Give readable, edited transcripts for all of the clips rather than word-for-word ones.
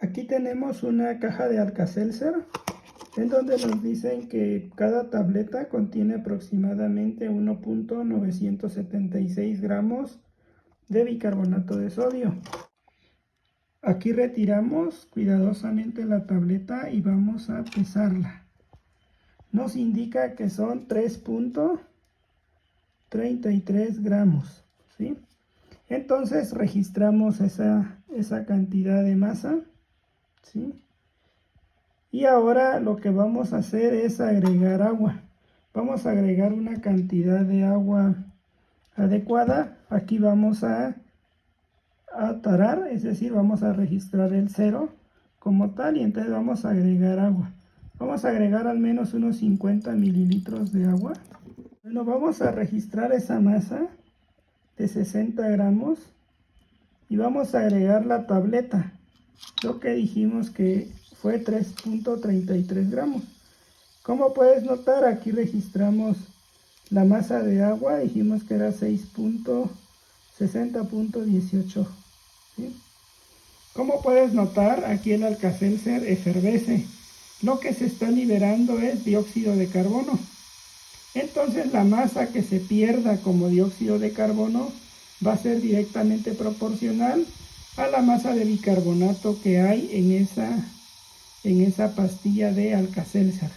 Aquí tenemos una caja de Alka-Seltzer en donde nos dicen que cada tableta contiene aproximadamente 1.976 gramos de bicarbonato de sodio. Aquí retiramos cuidadosamente la tableta y vamos a pesarla. Nos indica que son 3.33 gramos, ¿sí? Entonces registramos esa cantidad de masa, ¿sí? Y ahora lo que vamos a hacer es agregar agua. Vamos a agregar una cantidad de agua adecuada. Aquí vamos a tarar, es decir, vamos a registrar el cero como tal y entonces vamos a agregar agua. Vamos a agregar al menos unos 50 mililitros de agua. Bueno, vamos a registrar esa masa de 60 gramos y vamos a agregar la tableta. Lo que dijimos que fue 3.33 gramos. Como puedes notar, aquí registramos la masa de agua, dijimos que era 60.18. ¿Sí? Como puedes notar, aquí el Alka-Seltzer efervesce. Lo que se está liberando es dióxido de carbono. Entonces la masa que se pierda como dióxido de carbono va a ser directamente proporcional a la masa de bicarbonato que hay en esa pastilla de Alka-Seltzer.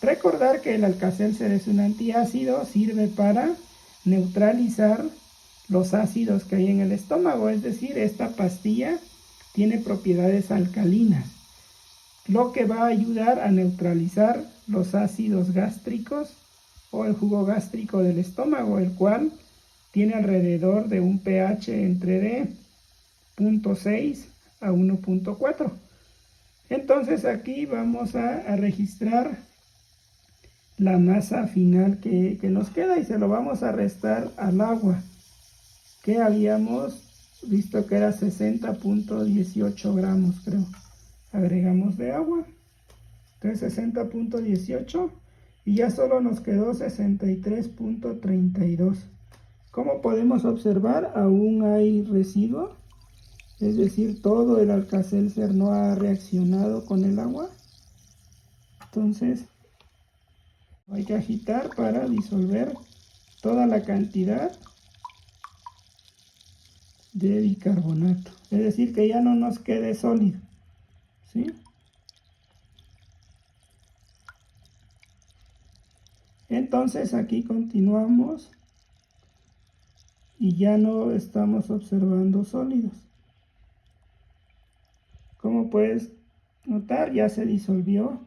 Recordar que el Alka-Seltzer es un antiácido, sirve para neutralizar los ácidos que hay en el estómago, es decir, esta pastilla tiene propiedades alcalinas, lo que va a ayudar a neutralizar los ácidos gástricos o el jugo gástrico del estómago, el cual tiene alrededor de un pH entre de 0.6 a 1.4. Entonces aquí vamos a registrar la masa final que nos queda y se lo vamos a restar al agua que habíamos visto que era 60.18 gramos, creo. Agregamos de agua, entonces 60.18 y ya solo nos quedó 63.32. Como podemos observar, aún hay residuo, es decir, todo el Alka-Seltzer no ha reaccionado con el agua. Entonces hay que agitar para disolver toda la cantidad de bicarbonato, es decir, que ya no nos quede sólido, ¿sí? Entonces aquí continuamos y ya no estamos observando sólidos. Como puedes notar, ya se disolvió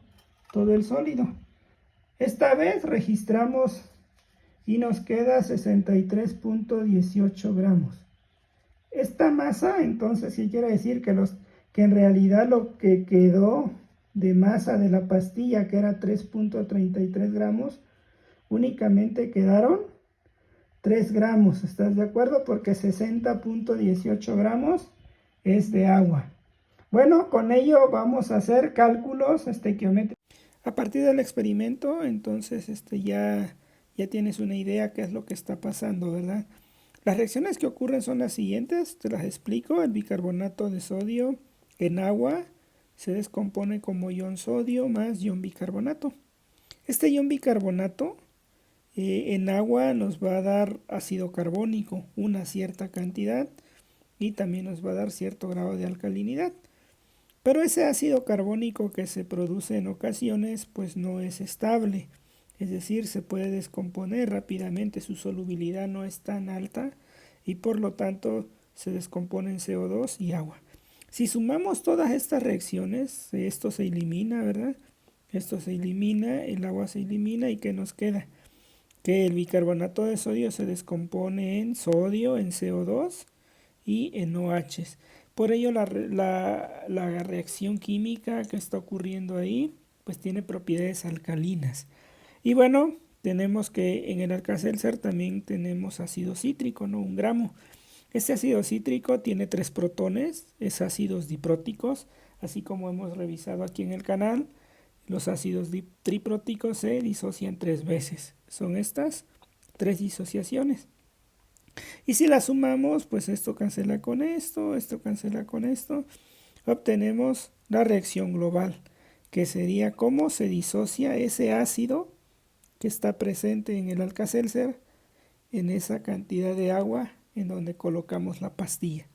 todo el sólido. Esta vez registramos y nos queda 63.18 gramos. Esta masa, entonces, sí quiere decir que en realidad lo que quedó de masa de la pastilla, que era 3.33 gramos, únicamente quedaron 3 gramos. ¿Estás de acuerdo? Porque 60.18 gramos es de agua. Bueno, con ello vamos a hacer cálculos estequiométricos. A partir del experimento, entonces ya tienes una idea qué es lo que está pasando, ¿verdad? Las reacciones que ocurren son las siguientes, te las explico. El bicarbonato de sodio en agua se descompone como ion sodio más ion bicarbonato. Este ion bicarbonato en agua nos va a dar ácido carbónico, una cierta cantidad, y también nos va a dar cierto grado de alcalinidad. Pero ese ácido carbónico que se produce en ocasiones pues no es estable, es decir, se puede descomponer rápidamente, su solubilidad no es tan alta y por lo tanto se descompone en CO2 y agua. Si sumamos todas estas reacciones, esto se elimina, ¿verdad? Esto se elimina, el agua se elimina y ¿qué nos queda? Que el bicarbonato de sodio se descompone en sodio, en CO2 y en OH. Por ello la reacción química que está ocurriendo ahí pues tiene propiedades alcalinas. Y bueno, tenemos que en el Alka-Seltzer también tenemos ácido cítrico, ¿no? 1 gramo. Este ácido cítrico tiene 3 protones, es ácidos dipróticos, así como hemos revisado aquí en el canal. Los ácidos tripróticos se disocian 3 veces. Son estas 3 disociaciones. Y si las sumamos, pues esto cancela con esto cancela con esto. obtenemos la reacción global, que sería cómo se disocia ese ácido que está presente en el Alka-Seltzer en esa cantidad de agua en donde colocamos la pastilla.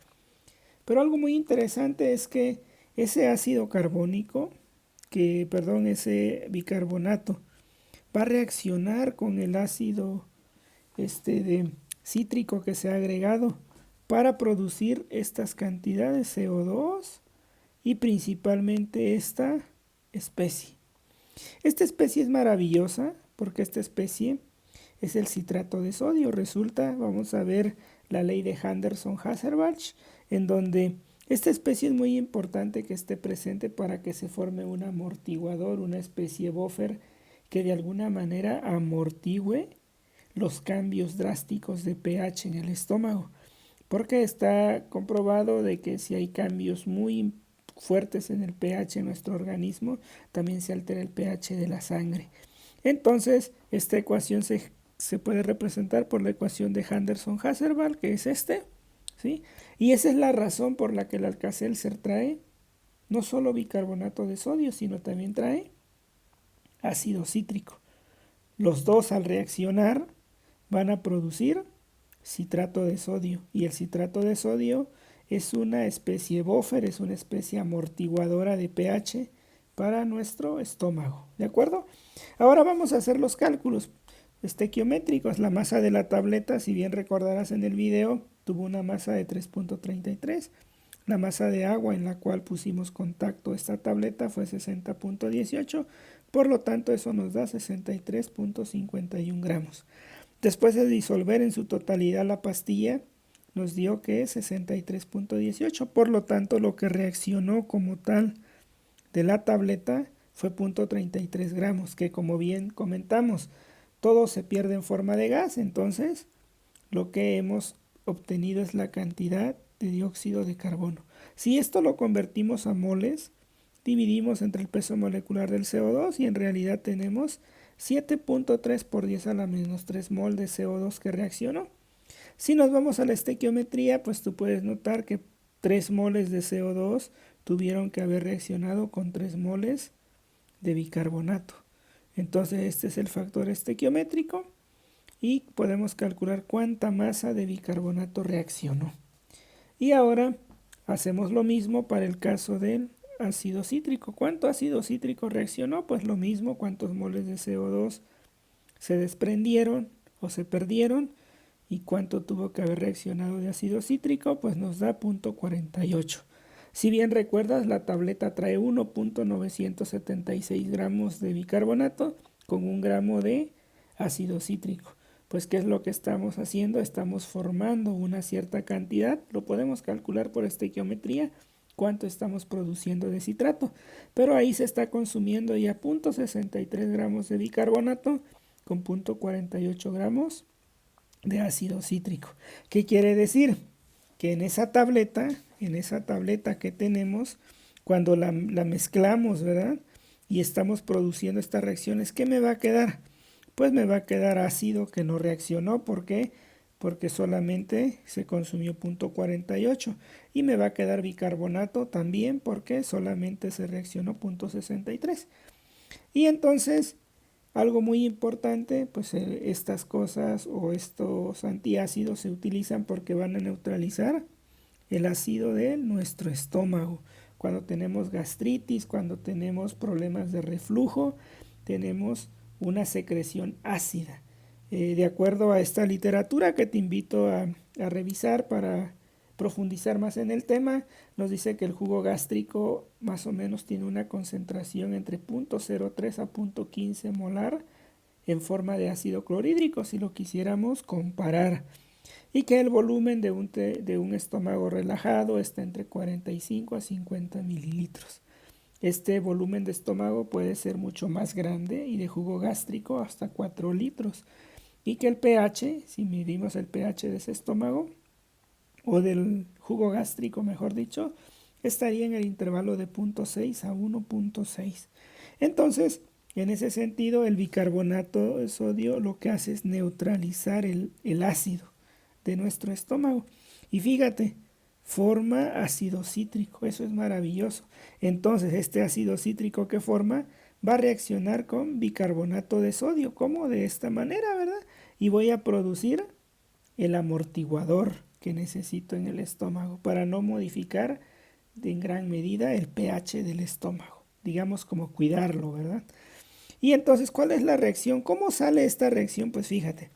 Pero algo muy interesante es que ese ácido carbónico, ese bicarbonato, va a reaccionar con el ácido de cítrico que se ha agregado para producir estas cantidades de CO2 y principalmente esta especie. Esta especie es maravillosa porque esta especie es el citrato de sodio. Resulta, vamos a ver la ley de Henderson-Hasselbalch, en donde esta especie es muy importante que esté presente para que se forme un amortiguador, una especie buffer que de alguna manera amortigüe los cambios drásticos de pH en el estómago, porque está comprobado de que si hay cambios muy fuertes en el pH en nuestro organismo, también se altera el pH de la sangre. Entonces, esta ecuación se puede representar por la ecuación de Henderson-Hasselbalch, que es ¿sí? Y esa es la razón por la que el Alka-Seltzer trae no solo bicarbonato de sodio, sino también trae ácido cítrico. Los dos al reaccionar van a producir citrato de sodio, y el citrato de sodio es una especie buffer, es una especie amortiguadora de pH para nuestro estómago, ¿de acuerdo? Ahora vamos a hacer los cálculos estequiométricos. La masa de la tableta, si bien recordarás en el video, tuvo una masa de 3.33. La masa de agua en la cual pusimos contacto esta tableta fue 60.18, por lo tanto eso nos da 63.51 gramos. Después de disolver en su totalidad la pastilla, nos dio que es 63.18, por lo tanto lo que reaccionó como tal de la tableta fue 0.33 gramos, que como bien comentamos, todo se pierde en forma de gas, entonces lo que hemos obtenido es la cantidad de dióxido de carbono. Si esto lo convertimos a moles, dividimos entre el peso molecular del CO2 y en realidad tenemos 7.3 por 10 a la menos 3 mol de CO2 que reaccionó. Si nos vamos a la estequiometría, pues tú puedes notar que 3 moles de CO2 tuvieron que haber reaccionado con 3 moles de bicarbonato. Entonces este es el factor estequiométrico y podemos calcular cuánta masa de bicarbonato reaccionó. Y ahora hacemos lo mismo para el caso del ácido cítrico. ¿Cuánto ácido cítrico reaccionó? Pues lo mismo, cuántos moles de CO2 se desprendieron o se perdieron y cuánto tuvo que haber reaccionado de ácido cítrico, pues nos da 0.48. Si bien recuerdas, la tableta trae 1.976 gramos de bicarbonato con 1 gramo de ácido cítrico. Pues ¿qué es lo que estamos haciendo? Estamos formando una cierta cantidad, lo podemos calcular por estequiometría, cuánto estamos produciendo de citrato, pero ahí se está consumiendo ya 0.63 gramos de bicarbonato con 0.48 gramos de ácido cítrico. ¿Qué quiere decir? Que en esa tableta que tenemos, cuando la mezclamos, ¿verdad? Y estamos produciendo estas reacciones, ¿qué me va a quedar? Pues me va a quedar ácido que no reaccionó. ¿Por qué? Porque solamente se consumió 0.48. Y me va a quedar bicarbonato también porque solamente se reaccionó 0.63. Y entonces, algo muy importante, pues estas cosas o estos antiácidos se utilizan porque van a neutralizar el ácido de nuestro estómago. Cuando tenemos gastritis, cuando tenemos problemas de reflujo, tenemos una secreción ácida. De acuerdo a esta literatura que te invito a revisar para profundizar más en el tema, nos dice que el jugo gástrico más o menos tiene una concentración entre 0.03 a 0.15 molar en forma de ácido clorhídrico, si lo quisiéramos comparar, y que el volumen de un estómago relajado está entre 45 a 50 mililitros. Este volumen de estómago puede ser mucho más grande y de jugo gástrico hasta 4 litros. Y que el pH, si medimos el pH de ese estómago, o del jugo gástrico mejor dicho, estaría en el intervalo de 0.6 a 1.6. Entonces, en ese sentido, el bicarbonato de sodio lo que hace es neutralizar el ácido de nuestro estómago. Y fíjate, forma ácido cítrico. Eso es maravilloso. Entonces, este ácido cítrico que forma va a reaccionar con bicarbonato de sodio, como de esta manera, ¿verdad? Y voy a producir el amortiguador que necesito en el estómago para no modificar en gran medida el pH del estómago. Digamos como cuidarlo, ¿verdad? Y entonces, ¿cuál es la reacción? ¿Cómo sale esta reacción? Pues fíjate,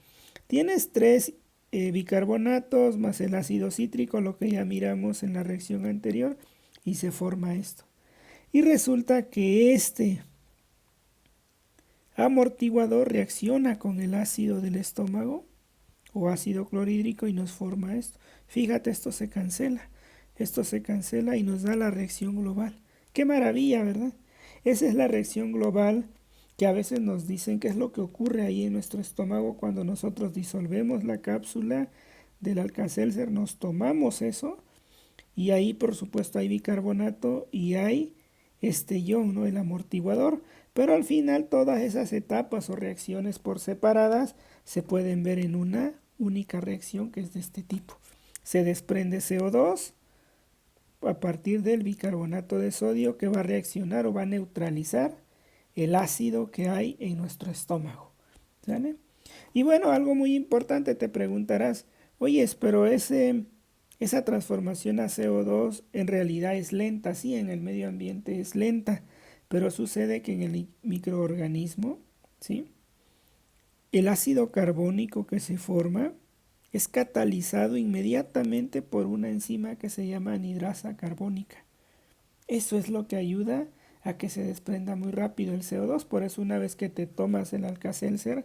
tienes tres bicarbonatos más el ácido cítrico, lo que ya miramos en la reacción anterior, y se forma esto. Y resulta que este amortiguador reacciona con el ácido del estómago o ácido clorhídrico y nos forma esto. Fíjate, esto se cancela. Esto se cancela y nos da la reacción global. ¡Qué maravilla!, ¿verdad? Esa es la reacción global que a veces nos dicen qué es lo que ocurre ahí en nuestro estómago cuando nosotros disolvemos la cápsula del Alka-Seltzer, nos tomamos eso y ahí por supuesto hay bicarbonato y hay este ion, ¿no? El amortiguador, pero al final todas esas etapas o reacciones por separadas se pueden ver en una única reacción que es de este tipo. Se desprende CO2 a partir del bicarbonato de sodio que va a reaccionar o va a neutralizar el ácido que hay en nuestro estómago. ¿Sale? Y bueno, algo muy importante, te preguntarás, oye, pero esa transformación a CO2 en realidad es lenta, sí, en el medio ambiente es lenta, pero sucede que en el microorganismo, ¿sí? El ácido carbónico que se forma es catalizado inmediatamente por una enzima que se llama anhidrasa carbónica. Eso es lo que ayuda a que se desprenda muy rápido el CO2. Por eso una vez que te tomas el Alka-Seltzer,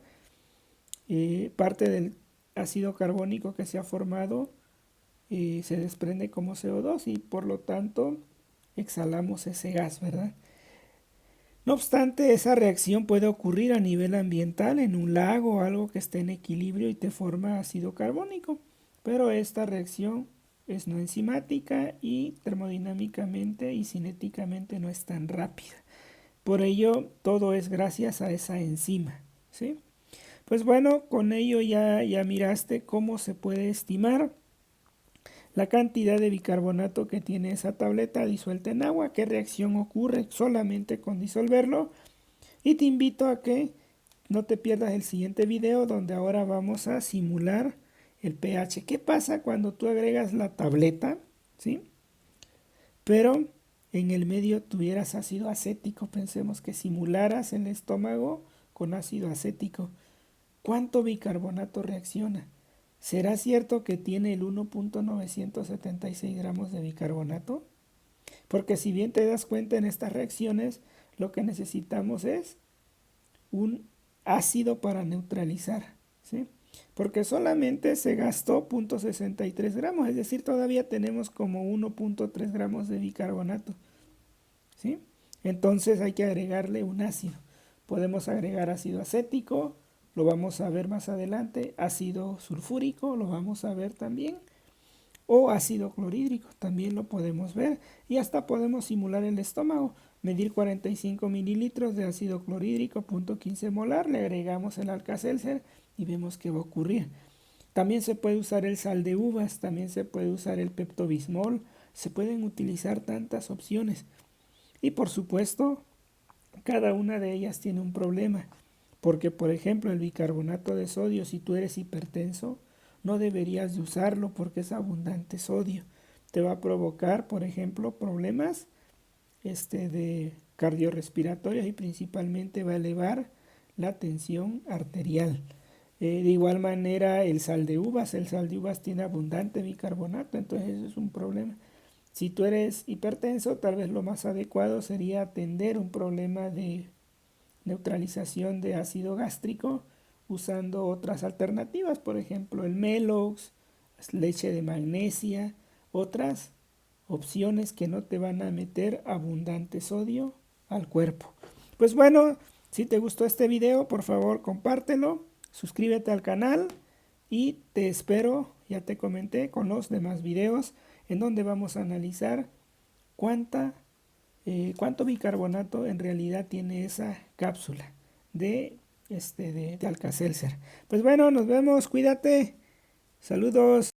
parte del ácido carbónico que se ha formado se desprende como CO2 y por lo tanto exhalamos ese gas, ¿verdad? No obstante, esa reacción puede ocurrir a nivel ambiental en un lago o algo que esté en equilibrio y te forma ácido carbónico, pero esta reacción es no enzimática y termodinámicamente y cinéticamente no es tan rápida. Por ello, todo es gracias a esa enzima, ¿sí? Pues bueno, con ello ya miraste cómo se puede estimar la cantidad de bicarbonato que tiene esa tableta disuelta en agua, qué reacción ocurre solamente con disolverlo. Y te invito a que no te pierdas el siguiente video donde ahora vamos a simular el pH. ¿Qué pasa cuando tú agregas la tableta? ¿Sí? Pero en el medio tuvieras ácido acético. Pensemos que simularas el estómago con ácido acético. ¿Cuánto bicarbonato reacciona? ¿Será cierto que tiene el 1.976 gramos de bicarbonato? Porque si bien te das cuenta en estas reacciones, lo que necesitamos es un ácido para neutralizar, ¿sí? Porque solamente se gastó 0.63 gramos, es decir, todavía tenemos como 1.3 gramos de bicarbonato, ¿sí? Entonces hay que agregarle un ácido. Podemos agregar ácido acético, lo vamos a ver más adelante, ácido sulfúrico, lo vamos a ver también, o ácido clorhídrico, también lo podemos ver, y hasta podemos simular el estómago, medir 45 mililitros de ácido clorhídrico, 0.15 molar, le agregamos el Alka-Seltzer y vemos qué va a ocurrir. También se puede usar el sal de uvas, también se puede usar el peptobismol, se pueden utilizar tantas opciones. Y por supuesto, cada una de ellas tiene un problema, porque por ejemplo el bicarbonato de sodio, si tú eres hipertenso, no deberías de usarlo porque es abundante sodio. Te va a provocar, por ejemplo, problemas de cardiorrespiratorios y principalmente va a elevar la tensión arterial. De igual manera el sal de uvas tiene abundante bicarbonato, entonces eso es un problema. Si tú eres hipertenso, tal vez lo más adecuado sería atender un problema de neutralización de ácido gástrico usando otras alternativas, por ejemplo el Melox, leche de magnesia, otras opciones que no te van a meter abundante sodio al cuerpo. Pues bueno, si te gustó este video, por favor compártelo, suscríbete al canal y te espero, ya te comenté, con los demás videos en donde vamos a analizar cuánto bicarbonato en realidad tiene esa cápsula de Alka-Seltzer. Pues bueno, nos vemos, cuídate, saludos.